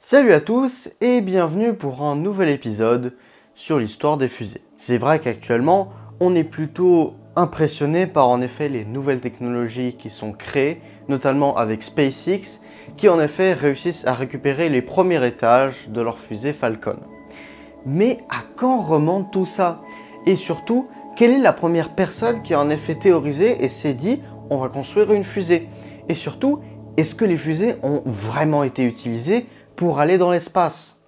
Salut à tous et bienvenue pour un nouvel épisode sur l'histoire des fusées. C'est vrai qu'actuellement, on est plutôt impressionné par en effet les nouvelles technologies qui sont créées, notamment avec SpaceX, qui en effet réussissent à récupérer les premiers étages de leur fusée Falcon. Mais à quand remonte tout ça? Et surtout, quelle est la première personne qui a en effet théorisé et s'est dit « on va construire une fusée » Et surtout, est-ce que les fusées ont vraiment été utilisées pour aller dans l'espace?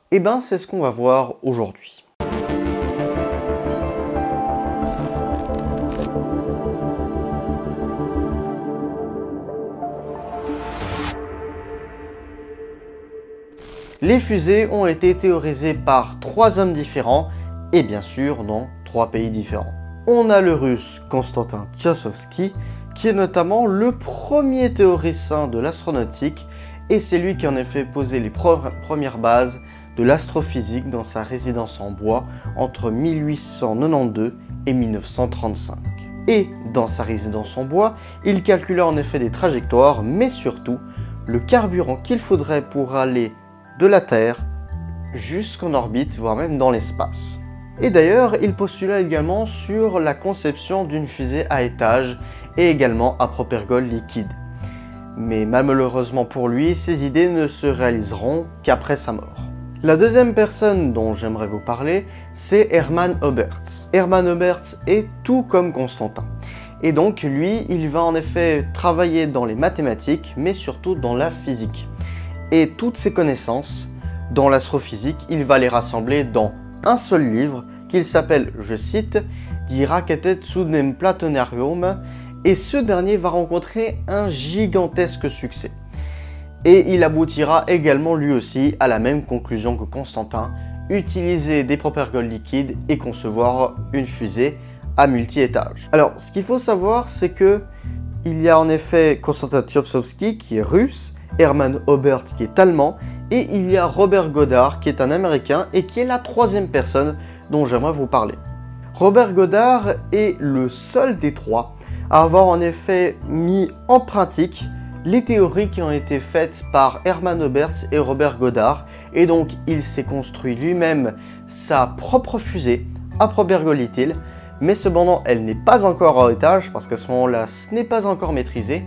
Eh bien, c'est ce qu'on va voir aujourd'hui. Les fusées ont été théorisées par 3 hommes différents et bien sûr dans 3 pays différents. On a le russe Konstantin Tsiolkovsky qui est notamment le premier théoricien de l'astronautique et c'est lui qui en effet posé les premières bases de l'astrophysique dans sa résidence en bois entre 1892 et 1935. Et dans sa résidence en bois, il calculait en effet des trajectoires, mais surtout le carburant qu'il faudrait pour aller de la Terre jusqu'en orbite, voire même dans l'espace. Et d'ailleurs, il postula également sur la conception d'une fusée à étage et également à propergol liquide. Mais malheureusement pour lui, ces idées ne se réaliseront qu'après sa mort. La deuxième personne dont j'aimerais vous parler, c'est Hermann Oberth. Hermann Oberth est tout comme Constantin. Et donc lui, il va en effet travailler dans les mathématiques, mais surtout dans la physique. Et toutes ses connaissances dans l'astrophysique, il va les rassembler dans un seul livre qu'il s'appelle, je cite, Die Rakete zu dem Planetarium, et ce dernier va rencontrer un gigantesque succès. Et il aboutira également lui aussi à la même conclusion que Constantin, utiliser des propergols liquides et concevoir une fusée à multi-étages. Alors, ce qu'il faut savoir, c'est que il y a en effet Konstantin Tsiolkovsky qui est russe, Hermann Oberth qui est allemand, et il y a Robert Goddard qui est un américain et qui est la troisième personne dont j'aimerais vous parler. Robert Goddard est le seul des trois à avoir en effet mis en pratique les théories qui ont été faites par Hermann Oberth et Robert Goddard, et donc il s'est construit lui-même sa propre fusée à propergol liquide, mais cependant elle n'est pas encore à étage parce qu'à ce moment-là ce n'est pas encore maîtrisé,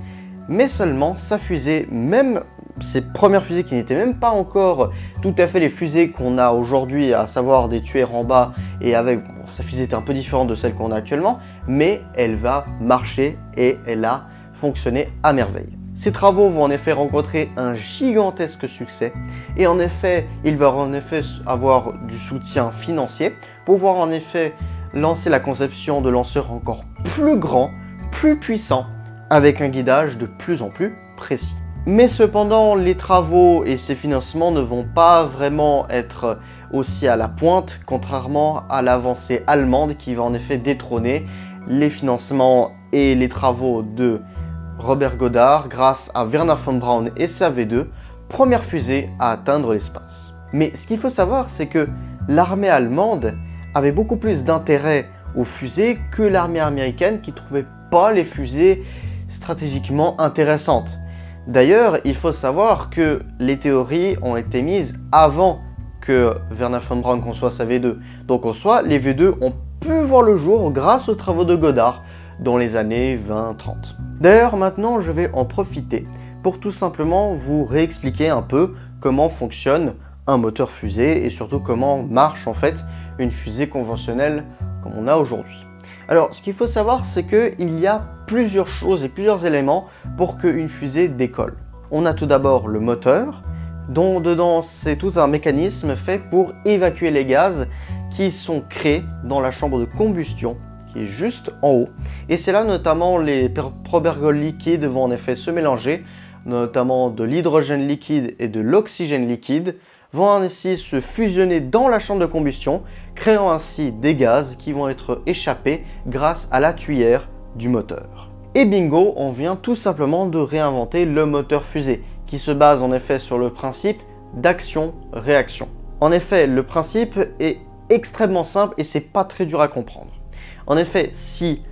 mais seulement sa fusée, même ses premières fusées qui n'étaient même pas encore tout à fait les fusées qu'on a aujourd'hui, à savoir des tueurs en bas, et avec, bon, sa fusée était un peu différente de celle qu'on a actuellement, mais elle va marcher et elle a fonctionné à merveille. Ces travaux vont en effet rencontrer un gigantesque succès et en effet, il va en effet avoir du soutien financier pour pouvoir en effet lancer la conception de lanceurs encore plus grands, plus puissants, avec un guidage de plus en plus précis. Mais cependant, les travaux et ces financements ne vont pas vraiment être aussi à la pointe, contrairement à l'avancée allemande qui va en effet détrôner les financements et les travaux de Robert Goddard grâce à Wernher von Braun et sa V2, première fusée à atteindre l'espace. Mais ce qu'il faut savoir, c'est que l'armée allemande avait beaucoup plus d'intérêt aux fusées que l'armée américaine qui ne trouvait pas les fusées stratégiquement intéressantes. D'ailleurs, il faut savoir que les théories ont été mises avant que Wernher von Braun conçoive sa V2. Donc en soi, les V2 ont pu voir le jour grâce aux travaux de Goddard dans les années 20-30. D'ailleurs, maintenant, je vais en profiter pour tout simplement vous réexpliquer un peu comment fonctionne un moteur fusée et surtout comment marche en fait une fusée conventionnelle comme on a aujourd'hui. Alors, ce qu'il faut savoir, c'est qu'il y a plusieurs choses et plusieurs éléments pour qu'une fusée décolle. On a tout d'abord le moteur, dont dedans c'est tout un mécanisme fait pour évacuer les gaz qui sont créés dans la chambre de combustion qui est juste en haut. Et c'est là notamment les propergols liquides vont en effet se mélanger, notamment de l'hydrogène liquide et de l'oxygène liquide, vont ainsi se fusionner dans la chambre de combustion, créant ainsi des gaz qui vont être échappés grâce à la tuyère du moteur. Et bingo, on vient tout simplement de réinventer le moteur fusée, qui se base en effet sur le principe d'action-réaction. En effet, le principe est extrêmement simple et c'est pas très dur à comprendre. En effet, si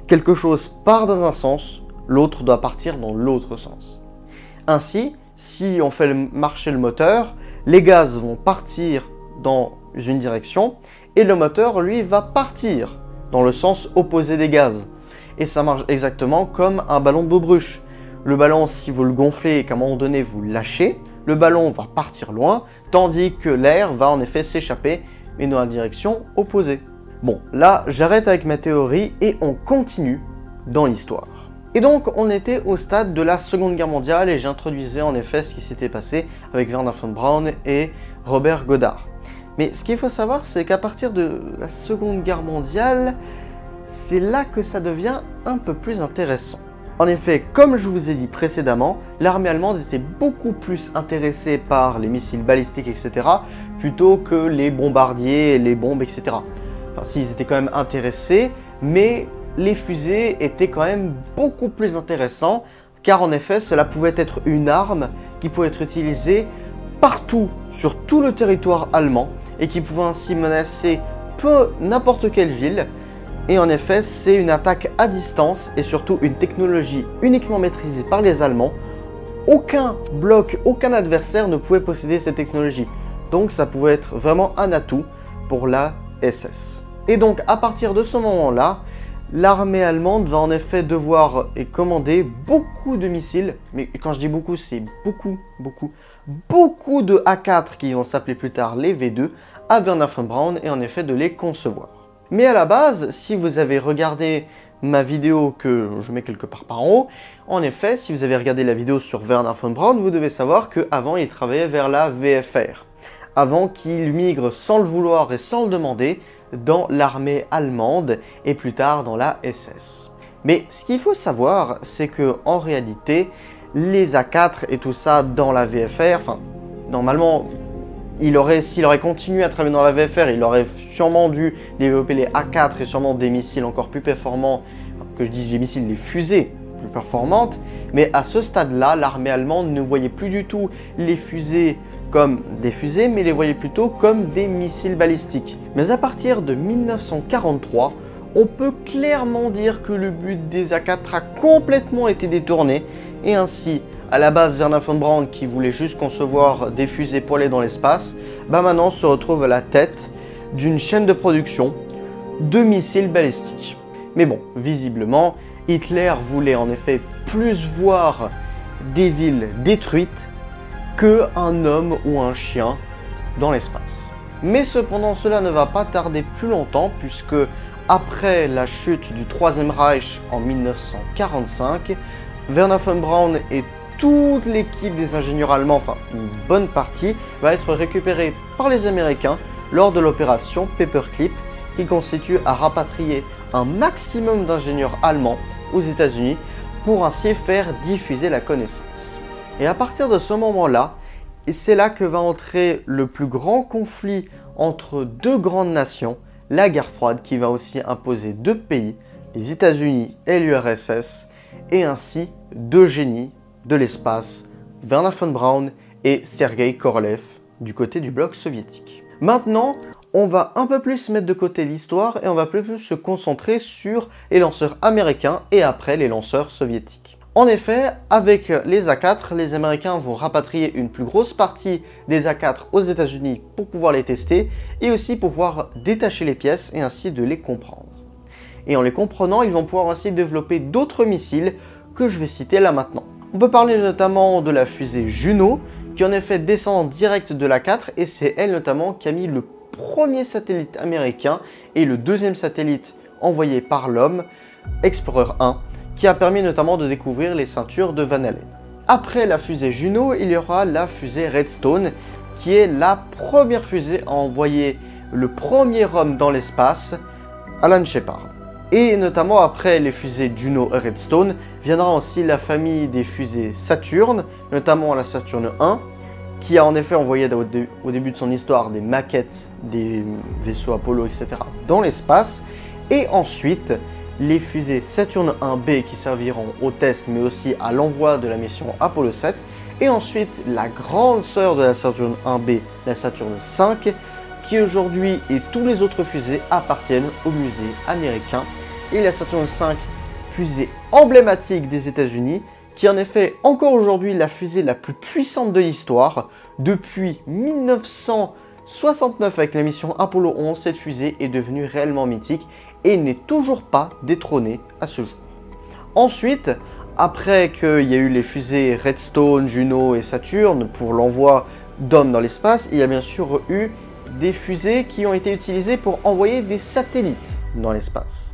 quelque chose part dans un sens, l'autre doit partir dans l'autre sens. Ainsi, si on fait marcher le moteur, les gaz vont partir dans une direction et le moteur, lui, va partir dans le sens opposé des gaz. Et ça marche exactement comme un ballon de baudruche. Le ballon, si vous le gonflez et qu'à un moment donné vous le lâchez, le ballon va partir loin, tandis que l'air va en effet s'échapper, mais dans la direction opposée. Bon, là, j'arrête avec ma théorie et on continue dans l'histoire. Et donc, on était au stade de la Seconde Guerre mondiale et j'introduisais en effet ce qui s'était passé avec Wernher von Braun et Robert Goddard. Mais ce qu'il faut savoir, c'est qu'à partir de la Seconde Guerre mondiale, c'est là que ça devient un peu plus intéressant. En effet, comme je vous ai dit précédemment, l'armée allemande était beaucoup plus intéressée par les missiles balistiques, etc., plutôt que les bombardiers, les bombes, etc. Enfin, si, ils étaient quand même intéressés, mais les fusées étaient quand même beaucoup plus intéressants, car en effet, cela pouvait être une arme qui pouvait être utilisée partout, sur tout le territoire allemand, et qui pouvait ainsi menacer n'importe quelle ville. Et en effet, c'est une attaque à distance et surtout une technologie uniquement maîtrisée par les Allemands. Aucun bloc, aucun adversaire ne pouvait posséder cette technologie. Donc ça pouvait être vraiment un atout pour la SS. Et donc à partir de ce moment-là, l'armée allemande va en effet devoir commander beaucoup de missiles. Mais quand je dis beaucoup, c'est beaucoup de A4 qui vont s'appeler plus tard les V2 à Wernher von Braun et en effet de les concevoir. Mais à la base, si vous avez regardé ma vidéo que je mets quelque part par en haut, en effet, si vous avez regardé la vidéo sur Wernher von Braun, vous devez savoir qu'avant, il travaillait vers la VFR. Avant qu'il migre sans le vouloir et sans le demander dans l'armée allemande et plus tard dans la SS. Mais ce qu'il faut savoir, c'est que en réalité, les A4 et tout ça dans la VFR, enfin, normalement, s'il aurait continué à travailler dans la VFR, il aurait sûrement dû développer les A4 et sûrement des missiles encore plus performants, que je dis les missiles, les fusées plus performantes. Mais à ce stade-là, l'armée allemande ne voyait plus du tout les fusées comme des fusées, mais les voyait plutôt comme des missiles balistiques. Mais à partir de 1943, on peut clairement dire que le but des A4 a complètement été détourné et ainsi, à la base, Wernher von Braun qui voulait juste concevoir des fusées pour aller dans l'espace, maintenant se retrouve à la tête d'une chaîne de production de missiles balistiques. Mais bon, visiblement, Hitler voulait en effet plus voir des villes détruites qu'un homme ou un chien dans l'espace. Mais cependant, cela ne va pas tarder plus longtemps puisque après la chute du Troisième Reich en 1945, Wernher von Braun et toute l'équipe des ingénieurs allemands, enfin une bonne partie, va être récupérée par les Américains lors de l'opération Paperclip qui constitue à rapatrier un maximum d'ingénieurs allemands aux États-Unis pour ainsi faire diffuser la connaissance. Et à partir de ce moment-là, c'est là que va entrer le plus grand conflit entre deux grandes nations, la guerre froide qui va aussi imposer deux pays, les États-Unis et l'URSS, et ainsi deux génies de l'espace, Wernher von Braun et Sergei Korolev du côté du bloc soviétique. Maintenant, on va un peu plus mettre de côté l'histoire et on va plus se concentrer sur les lanceurs américains et après les lanceurs soviétiques. En effet, avec les A4, les Américains vont rapatrier une plus grosse partie des A4 aux États-Unis pour pouvoir les tester et aussi pour pouvoir détacher les pièces et ainsi de les comprendre. Et en les comprenant, ils vont pouvoir aussi développer d'autres missiles que je vais citer là maintenant. On peut parler notamment de la fusée Juno, qui en effet descend direct de l'A4 et c'est elle notamment qui a mis le premier satellite américain et le deuxième satellite envoyé par l'homme, Explorer 1, qui a permis notamment de découvrir les ceintures de Van Allen. Après la fusée Juno, il y aura la fusée Redstone, qui est la première fusée à envoyer le premier homme dans l'espace, Alan Shepard. Et notamment après les fusées Juno et Redstone, viendra aussi la famille des fusées Saturn, notamment la Saturn 1, qui a en effet envoyé au début de son histoire des maquettes des vaisseaux Apollo, etc. dans l'espace. Et ensuite, les fusées Saturn 1B qui serviront au test, mais aussi à l'envoi de la mission Apollo 7. Et ensuite, la grande sœur de la Saturn 1B, la Saturn 5, qui aujourd'hui et tous les autres fusées appartiennent au musée américain. Et la Saturn 5, fusée emblématique des États-Unis, qui est en effet encore aujourd'hui la fusée la plus puissante de l'histoire. Depuis 1969 avec la mission Apollo 11, cette fusée est devenue réellement mythique et n'est toujours pas détrônée à ce jour. Ensuite, après qu'il y a eu les fusées Redstone, Juno et Saturn pour l'envoi d'hommes dans l'espace, il y a bien sûr eu des fusées qui ont été utilisées pour envoyer des satellites dans l'espace.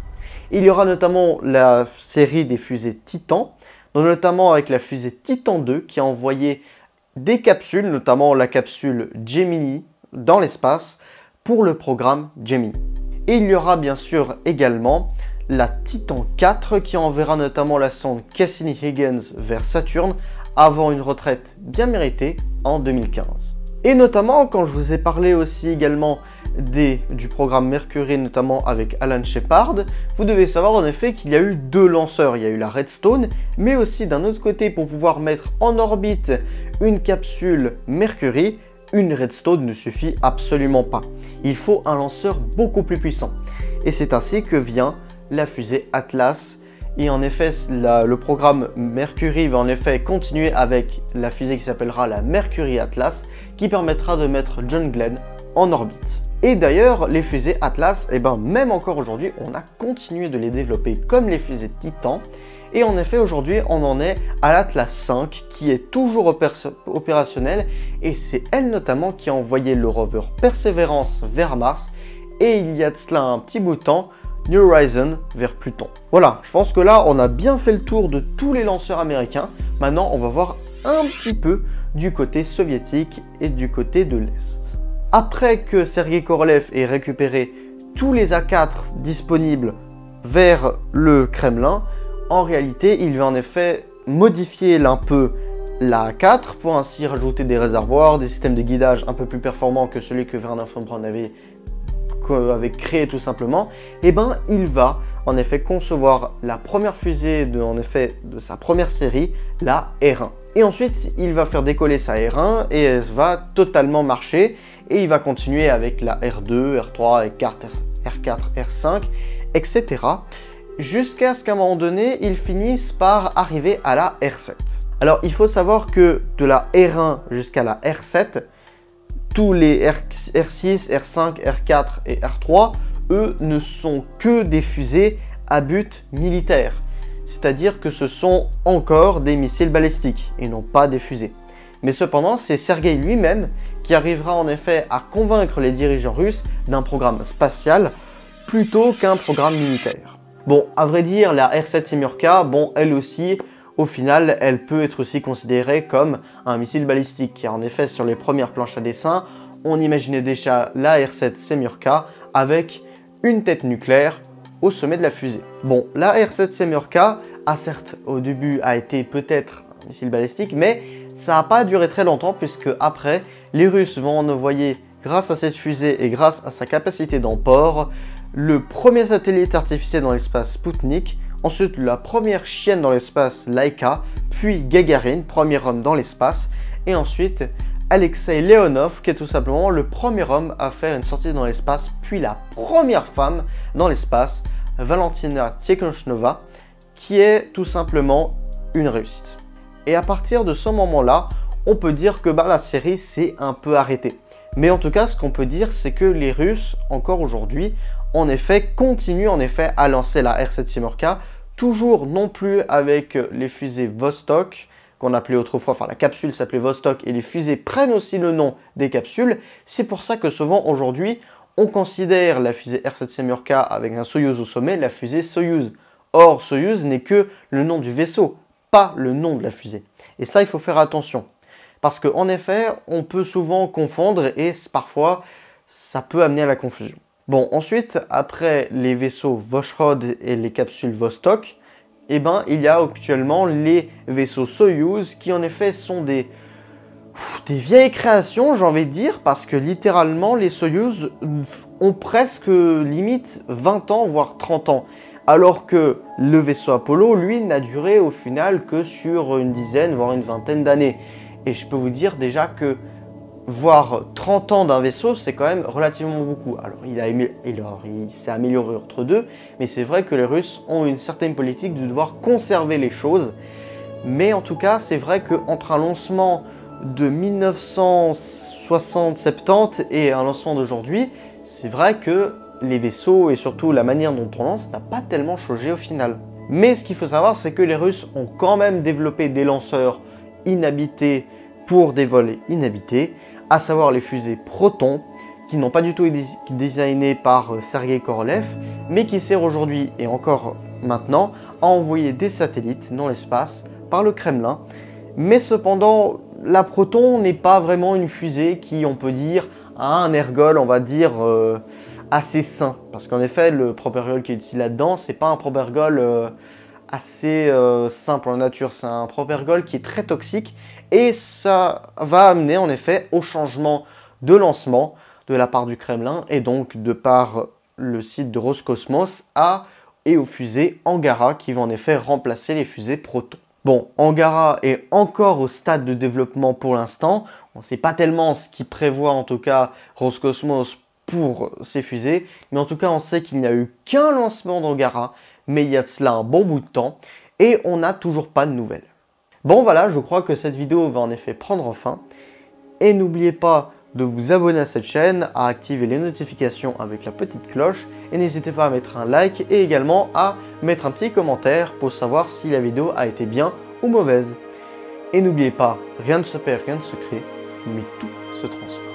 Il y aura notamment la série des fusées Titan, notamment avec la fusée Titan 2 qui a envoyé des capsules, notamment la capsule Gemini dans l'espace pour le programme Gemini. Et il y aura bien sûr également la Titan 4 qui enverra notamment la sonde Cassini-Huygens vers Saturne avant une retraite bien méritée en 2015. Et notamment quand je vous ai parlé aussi également du programme Mercury, notamment avec Alan Shepard, vous devez savoir en effet qu'il y a eu deux lanceurs. Il y a eu la Redstone, mais aussi d'un autre côté pour pouvoir mettre en orbite une capsule Mercury, une Redstone ne suffit absolument pas. Il faut un lanceur beaucoup plus puissant. Et c'est ainsi que vient la fusée Atlas. Et en effet, le programme Mercury va en effet continuer avec la fusée qui s'appellera la Mercury Atlas, qui permettra de mettre John Glenn en orbite. Et d'ailleurs, les fusées Atlas, même encore aujourd'hui, on a continué de les développer comme les fusées Titan. Et en effet, aujourd'hui, on en est à l'Atlas 5 qui est toujours opérationnelle. Et c'est elle notamment qui a envoyé le rover Perseverance vers Mars. Et il y a de cela un petit bout de temps, New Horizons vers Pluton. Voilà, je pense que là, on a bien fait le tour de tous les lanceurs américains. Maintenant, on va voir un petit peu du côté soviétique et du côté de l'Est. Après que Sergei Korolev ait récupéré tous les A4 disponibles vers le Kremlin, en réalité, il va en effet modifier un peu la A4 pour ainsi rajouter des réservoirs, des systèmes de guidage un peu plus performants que celui que Wernher von Braun avait créé tout simplement. Et il va en effet concevoir la première fusée de sa première série, la R1. Et ensuite, il va faire décoller sa R1 et elle va totalement marcher. Et il va continuer avec la R2, R3, R4, R5, etc. Jusqu'à ce qu'à un moment donné, il finisse par arriver à la R7. Alors, il faut savoir que de la R1 jusqu'à la R7, tous les R6, R5, R4 et R3, eux, ne sont que des fusées à but militaire. C'est-à-dire que ce sont encore des missiles balistiques et non pas des fusées. Mais cependant, c'est Sergei lui-même qui arrivera en effet à convaincre les dirigeants russes d'un programme spatial plutôt qu'un programme militaire. Bon, à vrai dire, la R7 Semyorka, elle aussi, au final, elle peut être aussi considérée comme un missile balistique. Car en effet, sur les premières planches à dessin, on imaginait déjà la R7 Semyorka avec une tête nucléaire au sommet de la fusée. Bon, la R7 Semyorka a certes au début été peut-être un missile balistique, mais ça n'a pas duré très longtemps puisque après, les Russes vont en envoyer, grâce à cette fusée et grâce à sa capacité d'emport, le premier satellite artificiel dans l'espace Sputnik, ensuite la première chienne dans l'espace Laika, puis Gagarine, premier homme dans l'espace, et ensuite Alexei Leonov, qui est tout simplement le premier homme à faire une sortie dans l'espace, puis la première femme dans l'espace, Valentina Tikhonova, qui est tout simplement une réussite. Et à partir de ce moment-là, on peut dire que la série s'est un peu arrêtée. Mais en tout cas, ce qu'on peut dire, c'est que les Russes, encore aujourd'hui, en effet, continuent à lancer la R7 Semyorka, toujours non plus avec les fusées Vostok, qu'on appelait autrefois, la capsule s'appelait Vostok, et les fusées prennent aussi le nom des capsules. C'est pour ça que souvent, aujourd'hui, on considère la fusée R7 Semyorka avec un Soyouz au sommet, la fusée Soyouz. Or, Soyouz n'est que le nom du vaisseau, pas le nom de la fusée. Et ça, il faut faire attention. Parce qu'en effet, on peut souvent confondre et parfois, ça peut amener à la confusion. Bon, ensuite, après les vaisseaux Voskhod et les capsules Vostok, il y a actuellement les vaisseaux Soyouz qui en effet sont des vieilles créations, j'ai envie de dire, parce que littéralement, les Soyouz ont presque limite 20 ans, voire 30 ans. Alors que le vaisseau Apollo, lui, n'a duré au final que sur une dizaine, voire une vingtaine d'années. Et je peux vous dire déjà que voir 30 ans d'un vaisseau, c'est quand même relativement beaucoup. Alors, il s'est amélioré entre deux, mais c'est vrai que les Russes ont une certaine politique de devoir conserver les choses. Mais en tout cas, c'est vrai qu'entre un lancement de 1960-70 et un lancement d'aujourd'hui, c'est vrai que les vaisseaux et surtout la manière dont on lance n'a pas tellement changé au final. Mais ce qu'il faut savoir, c'est que les Russes ont quand même développé des lanceurs inhabités pour des vols inhabités, à savoir les fusées Proton, qui n'ont pas du tout été designées par Sergei Korolev, mais qui servent aujourd'hui et encore maintenant à envoyer des satellites dans l'espace par le Kremlin. Mais cependant, la Proton n'est pas vraiment une fusée qui, on peut dire, a un ergol, on va dire, assez sain. Parce qu'en effet, le propergol qui est utilisé là-dedans, c'est pas un propergol assez sain pour la nature. C'est un propergol qui est très toxique et ça va amener en effet au changement de lancement de la part du Kremlin et donc de par le site de Roscosmos et aux fusées Angara qui vont en effet remplacer les fusées Proton. Bon, Angara est encore au stade de développement pour l'instant. On ne sait pas tellement ce qui prévoit en tout cas Roscosmos pour ces fusées, mais en tout cas on sait qu'il n'y a eu qu'un lancement d'Angara, mais il y a de cela un bon bout de temps et on n'a toujours pas de nouvelles. Bon voilà, je crois que cette vidéo va en effet prendre fin et n'oubliez pas de vous abonner à cette chaîne, à activer les notifications avec la petite cloche et n'hésitez pas à mettre un like et également à mettre un petit commentaire pour savoir si la vidéo a été bien ou mauvaise. Et n'oubliez pas, rien ne se perd, rien ne se crée, mais tout se transforme.